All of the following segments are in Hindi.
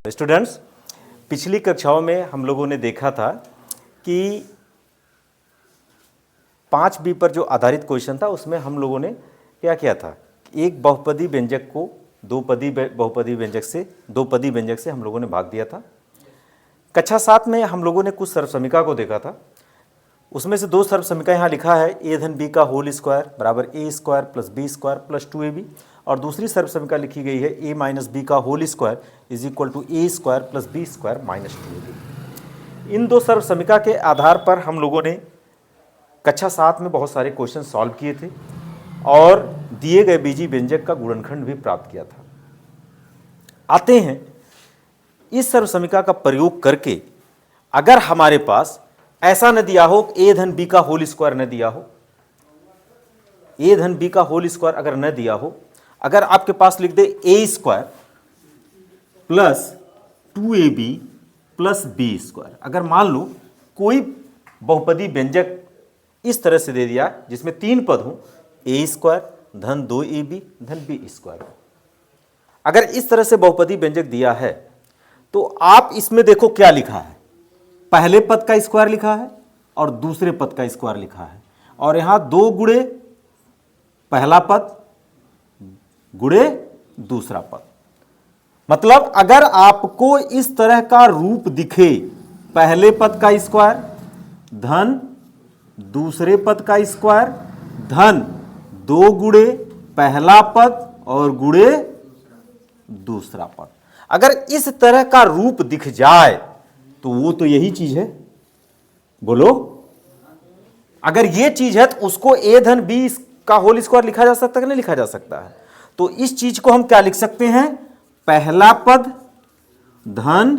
स्टूडेंट्स, पिछली कक्षाओं में हम लोगों ने देखा था कि 5B पर जो आधारित क्वेश्चन था उसमें हम लोगों ने क्या किया था, एक बहुपदी व्यंजक को दो पदी व्यंजक से हम लोगों ने भाग दिया था। कक्षा 7 में हम लोगों ने कुछ सर्वसमीका को देखा था। उसमें से दो सर्वसमीका यहाँ लिखा है, a धन b का होल स्क्वायर बराबर a square plus b square plus 2ab, और दूसरी सर्वसमीका लिखी गई है a माइनस बी का whole square is equal to a square plus b square minus 2ab। इन दो सर्वसमीका के आधार पर हम लोगों ने कक्षा 7 में बहुत सारे क्वेश्चन सॉल्व किए थे और दिए गए बीजी व्यंजक का गुणनखंड भी प्राप्त किया था। आते हैं इस सर्वसमीका का प्रयोग करके, अगर हमारे पास ऐसा न दिया हो a धन b का होल स्क्वायर न दिया हो, a धन b का होल स्क्वायर अगर न दिया हो, अगर आपके पास लिख दे a square plus 2ab plus b square, अगर मान लो कोई बहुपदी व्यंजक इस तरह से दे दिया जिसमें 3 पद हो, a स्क्वायर धन 2ab धन b स्क्वायर, अगर इस तरह से बहुपदी व्यंजक दिया है तो आप इसमें देखो क्या लिखा है, पहले पद का स्क्वायर लिखा है और दूसरे पद का स्क्वायर लिखा है, और यहां 2 गुणे पहला पद गुणे दूसरा पद। मतलब अगर आपको इस तरह का रूप दिखे, पहले पद का स्क्वायर धन दूसरे पद का स्क्वायर धन 2 गुणे पहला पद और गुणे दूसरा पद, अगर इस तरह का रूप दिख जाए तो वो तो यही चीज है। बोलो, अगर ये चीज है तो उसको a धन b का होल स्क्वायर लिखा जा सकता है कि नहीं लिखा जा सकता है? तो इस चीज को हम क्या लिख सकते हैं, पहला पद धन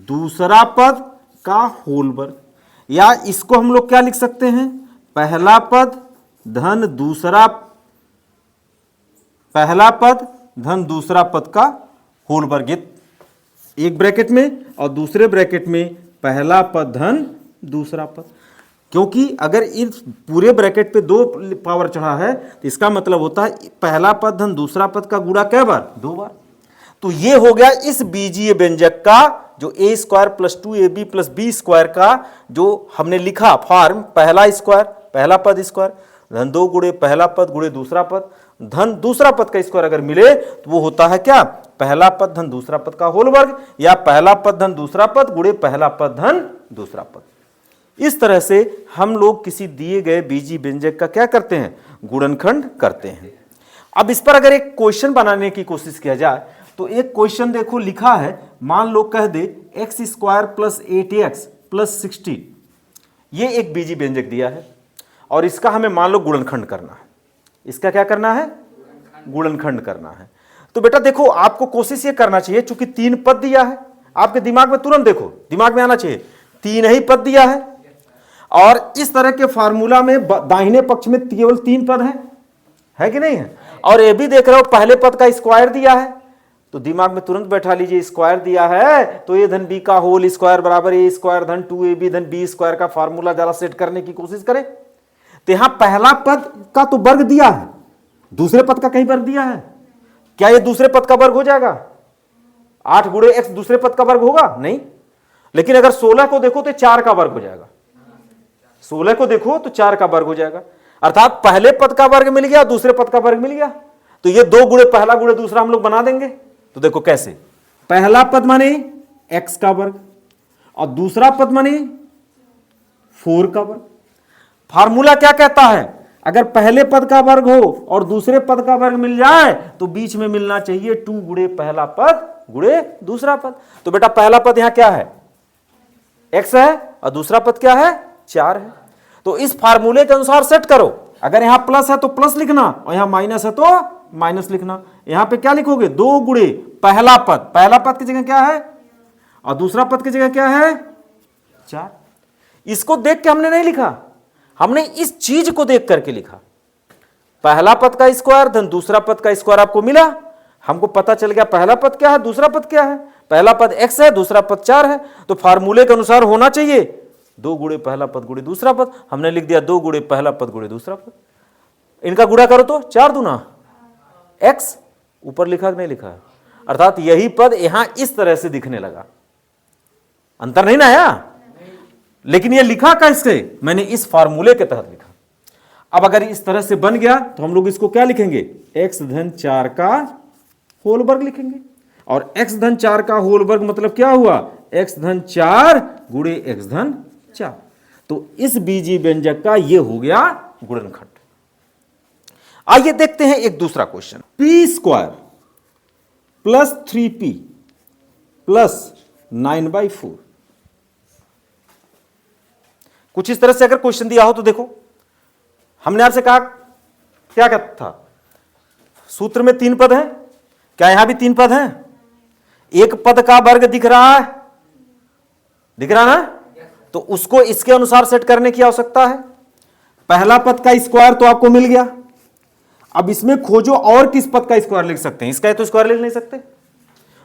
दूसरा पद का होल वर्ग, या इसको हम लोग क्या लिख सकते हैं, पहला पद धन दूसरा पद का होल वर्ग, एक ब्रैकेट में और दूसरे ब्रैकेट में पहला पद धन दूसरा पद। क्योंकि अगर इस पूरे ब्रैकेट पे 2 पावर चढ़ा है तो इसका मतलब होता है पहला पद धन दूसरा पद का गुणा कै बार, 2 बार। तो ये हो गया इस बीजीय व्यंजक का जो a square plus 2ab plus b square का जो हमने लिखा फॉर्म, पहला स्क्वायर पहला पद स्क्वायर धन 2 गुणे पहला पद गुणे दूसरा पद धन दूसरा पद का स्क्वायर अगर मिले तो वो होता है क्या, पहला पद धन दूसरा पद का होल वर्ग, या पहला पद धन दूसरा पद गुणे पहला पद धन दूसरा पद। इस तरह से हम लोग किसी दिए गए बीजी व्यंजक का क्या करते हैं, गुणनखंड करते हैं। अब इस पर अगर एक क्वेश्चन बनाने की कोशिश किया जाए तो एक क्वेश्चन देखो लिखा है, मान लो कह दे X square plus 8x plus 16, ये एक बीजी व्यंजक दिया है और इसका हमें मान लो गुणनखंड करना है। इसका क्या करना है, गुणनखंड करना है। तो बेटा देखो, आपको कोशिश ये करना चाहिए, चूंकि 3 पद दिया है, आपके दिमाग में तुरंत देखो, दिमाग में आना चाहिए 3 ही पद दिया है, और इस तरह के फार्मूला में दाहिने पक्ष में केवल 3 पद है कि नहीं है, और ये भी देख रहे हो पहले पद का स्क्वायर दिया है, तो दिमाग में तुरंत बैठा लीजिए, स्क्वायर दिया है तो a धन b का होल स्क्वायर बराबर a स्क्वायर धन 2ab धन b स्क्वायर का फार्मूला जरा सेट करने की कोशिश करें। तो यहां पहला पद का तो वर्ग दिया है, दूसरे पद का कहीं वर्ग दिया है, क्या ये दूसरे पद का वर्ग हो जाएगा? 8 गुणे x दूसरे पद का वर्ग होगा नहीं, लेकिन अगर 16 को देखो तो 4 का वर्ग हो जाएगा, 16 को देखो तो 4 का वर्ग हो जाएगा, अर्थात पहले पद का वर्ग मिल गया, दूसरे पद का वर्ग मिल गया। तो ये 2 गुणे पहला गुणे दूसरा हम लोग बना देंगे। तो देखो कैसे, पहला पद माने x का वर्ग और दूसरा पद माने 4 का वर्ग। फार्मूला क्या कहता है, अगर पहले पद का वर्ग हो और दूसरे पद का वर्ग मिल जाए तो बीच में मिलना चाहिए 2 गुणे पहला पद गुणे दूसरा पद। तो बेटा पहला पद यहां क्या है, x है, और दूसरा पद क्या है, 4 है। तो इस फार्मूले के अनुसार सेट करो, अगर यहां प्लस है तो प्लस लिखना और यहां माइनस है तो माइनस लिखना। यहां पे क्या लिखोगे, 2 गुणे पहला पद की जगह क्या है और दूसरा पद की जगह क्या है, 4। इसको देख के हमने नहीं लिखा, हमने इस चीज को देख करके लिखा। पहला पद का स्क्वायर धन दूसरा पद का स्क्वायर आपको मिला, हमको पता चल गया पहला पद क्या है दूसरा पद क्या है, पहला पद x है दूसरा पद 4 है, तो फार्मूले के अनुसार होना चाहिए 2 गुणे पहला पद गुणे दूसरा पद। हमने लिख दिया 2 गुणे पहला पद गुणे दूसरा पद, इनका गुणा करो तो 4 दूना x, ऊपर लिखा कि नहीं लिखा है, अर्थात यही पद यहां इस तरह से दिखने लगा। अंतर नहीं ना आया? लेकिन यह लिखा कैसे? मैंने इस फार्मूले के तहत लिखा। अब अगर इस तरह से बन गया तो हम लोग इसको क्या लिखेंगे? x धन 4 का होल वर्ग लिखेंगे। और x धन 4 का होल वर्ग मतलब क्या हुआ? x धन 4 गुणे x धन 4। तो इस बीजीय व्यंजक का यह हो गया गुणनखंड। आइए देखते हैं एक दूसरा question. p square plus 3p plus 9/4। कुछ इस तरह से अगर क्वेश्चन दिया हो तो देखो, हमने आपसे कहा क्या कहता था? सूत्र में 3 पद हैं। क्या यहां भी 3 पद हैं? एक पद का वर्ग दिख रहा है, दिख रहा ना? तो उसको इसके अनुसार सेट करने की आवश्यकता है। पहला पद का स्क्वायर तो आपको मिल गया। अब इसमें खोजो और किस पद का स्क्वायर लिख सकते हैं। इसका तो स्क्वायर लिख नहीं सकते।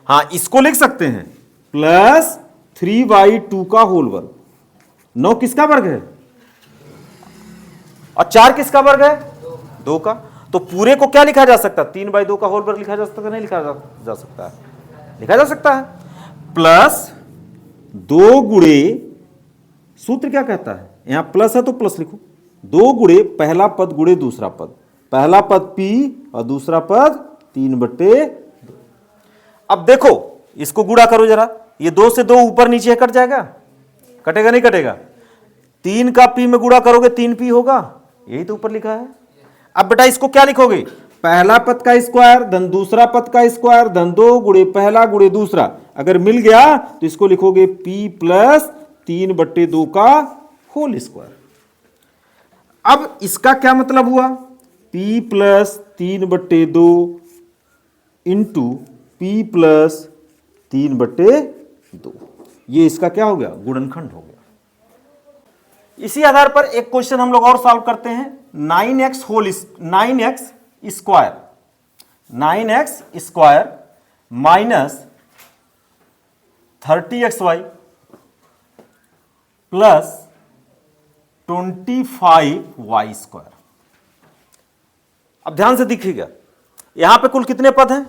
हां, इसको लिख सकते हैं प्लस 3/2 का होल वर्ग। 9 किसका वर्ग है? और 4 किसका वर्ग है? 2 का। तो पूरे को क्या लिखा जा सकता है? 3/2 का होल वर्ग लिखा जा सकता है? नहीं लिखा जा सकता है? लिखा जा सकता है। प्लस 2 गुणे, सूत्र क्या कहता है? यहां प्लस है तो प्लस लिखो। 2 गुणे पहला पद गुणे दूसरा पद। पहला पद p और दूसरा पद 3/2। अब देखो, इसको गुणा करो जरा। ये 2 से 2 ऊपर नीचे कट जाएगा? कटेगा नहीं कटेगा? 3 का p में गुणा करोगे 3p होगा। यही तो ऊपर लिखा है। अब बेटा इसको क्या लिखोगे? पहला पद का स्क्वायर धन दूसरा पद का स्क्वायर धन 2 गुणे पहला गुणे दूसरा। अगर मिल गया तो इसको लिखोगे p प्लस 3/2 का होल स्क्वायर। अब इसका क्या मतलब हुआ? p plus 3/2 into p plus 3/2। ये इसका क्या हो गया? गुणनखंड हो गया। इसी आधार पर एक क्वेश्चन हम लोग और सॉल्व करते हैं। 9x square minus 30xy plus 25y square. अब ध्यान से देखिएगा, यहां पे कुल कितने पद हैं?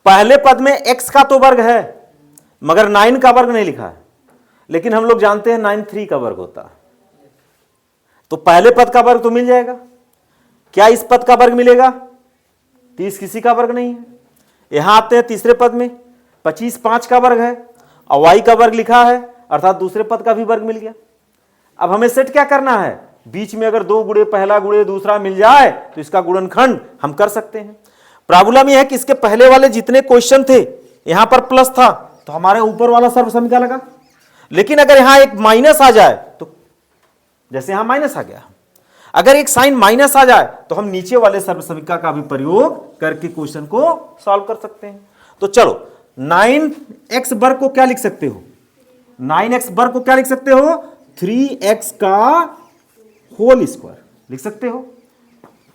पहले पद में x का तो वर्ग है, मगर 9 का वर्ग नहीं लिखा है। लेकिन हम लोग जानते हैं 9 3 का वर्ग होता है। तो पहले पद का वर्ग तो मिल जाएगा। क्या इस पद का वर्ग मिलेगा? 30 किसी का वर्ग नहीं है। यहां आते हैं तीसरे पद में, 25 5 का वर्ग है और y का वर्ग लिखा है, अर्थात दूसरे पद का भी वर्ग मिल गया। अब हमें सेट क्या करना है? बीच में अगर 2 गुणे पहला गुणे दूसरा मिल जाए तो इसका गुणनखंड हम कर सकते हैं। प्रॉब्लम यह है कि इसके पहले वाले जितने क्वेश्चन थे यहां पर प्लस था तो हमारे ऊपर वाला सर्व समीकरण लगा। लेकिन अगर यहां एक माइनस आ जाए तो, जैसे यहां माइनस आ गया, अगर एक साइन माइनस आ जाए तो हम नीचे वाले सर्व समीकरण का भी प्रयोग करके क्वेश्चन को सॉल्व कर सकते हैं। तो चलो, 9x वर्ग को क्या लिख सकते हो? 9x वर्ग को क्या लिख सकते हो? 3x का होल स्क्वायर लिख सकते हो।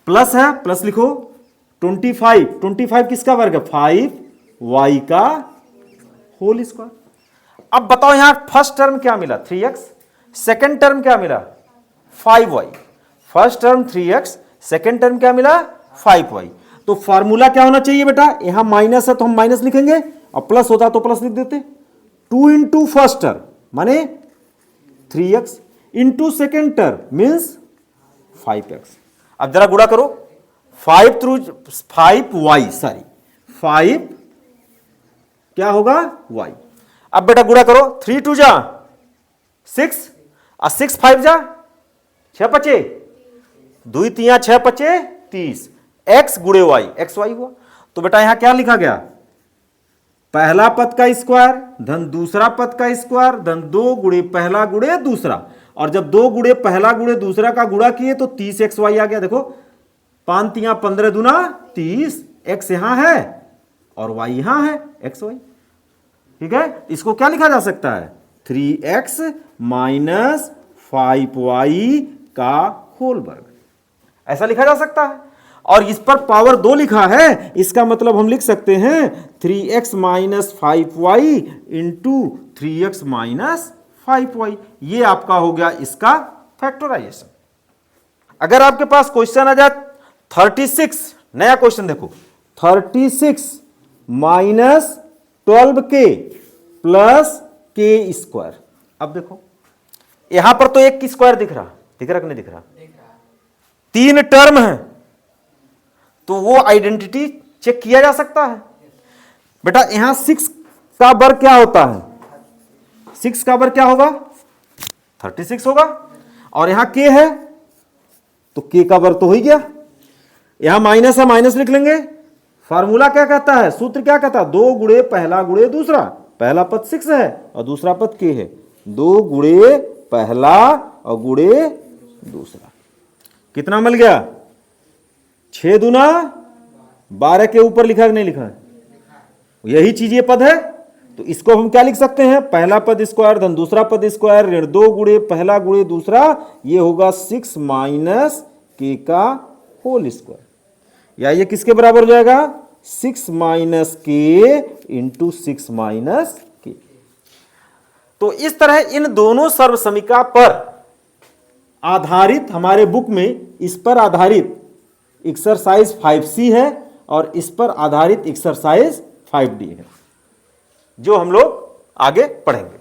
प्लस है, प्लस लिखो। 25 किसका वर्ग है? 5y का होल स्क्वायर। अब बताओ यहां फर्स्ट टर्म क्या मिला? 3x। सेकंड टर्म क्या मिला? 5y। First term 3x, second term क्या मिला? 5y। तो फॉर्मूला क्या होना चाहिए बेटा? यहां माइनस है तो हम माइनस लिखेंगे, और प्लस होता तो प्लस लिख देते। 2 इंटू फर्स्ट टर्म माने 3x into second term means 5x। अब जरा गुणा करो। 5 थ्रू 5y, सॉरी 5 क्या होगा? y। अब बेटा गुणा करो। 3 2 जा 6 और 6 5 जा 6 5 2 3 6 5 30। x गुणे y, एक्स वाई हुआ। तो बेटा यहां क्या लिखा गया? पहला पद का स्क्वायर धन दूसरा पद का स्क्वायर धन 2 गुणे पहला गुणे दूसरा। और जब 2 गुणे पहला गुणे दूसरा का गुणा किए तो 30xy आ गया। देखो 5 3 15 दूना 30, x यहां है और y यहां है, xy। ठीक है, इसको क्या लिखा जा सकता है? 3x माइनस 5y का होल वर्ग, ऐसा लिखा जा सकता है। और इस पर पावर 2 लिखा है, इसका मतलब हम लिख सकते हैं 3x minus 5y into 3x minus 5y। ये आपका हो गया इसका फैक्टराइजेशन। अगर आपके पास क्वेश्चन आ जाए 36, नया क्वेश्चन देखो, 36 माइनस 12k प्लस के स्क्वायर। अब देखो यहां पर तो एक स्क्वायर दिख रहा कि नहीं दिख रहा? 3 टर्म है, तो वो आइडेंटिटी चेक किया जा सकता है। बेटा यहां 6 का वर्ग क्या होता है? 6 का वर्ग क्या होगा? 36 होगा। और यहां k है तो k का वर्ग तो हो ही गया। यहां माइनस है, माइनस लिख लेंगे। फार्मूला क्या कहता है, सूत्र क्या कहता है? 2 गुणे पहला गुणे दूसरा। पहला पद 6 है और दूसरा पद k है। 2 गुणे पहला और गुणे दूसरा। कितना मिल गया? 6 दूना 12 के ऊपर लिखा कि नहीं लिखा है? यही चीज ये पद है। तो इसको हम क्या लिख सकते हैं? पहला पद स्क्वायर धन दूसरा पद स्क्वायर ऋण 2 गुणे पहला गुणे दूसरा, ये होगा 6 माइनस के का होल स्क्वायर। या ये किसके बराबर हो जाएगा? 6 माइनस के इंटू 6 माइनस के। तो इस तरह इन दोनों सर्वसमीका पर आधारित हमारे बुक में इस पर आधारित एक्सरसाइज 5C है और इस पर आधारित एक्सरसाइज 5D है, जो हम लोग आगे पढ़ेंगे।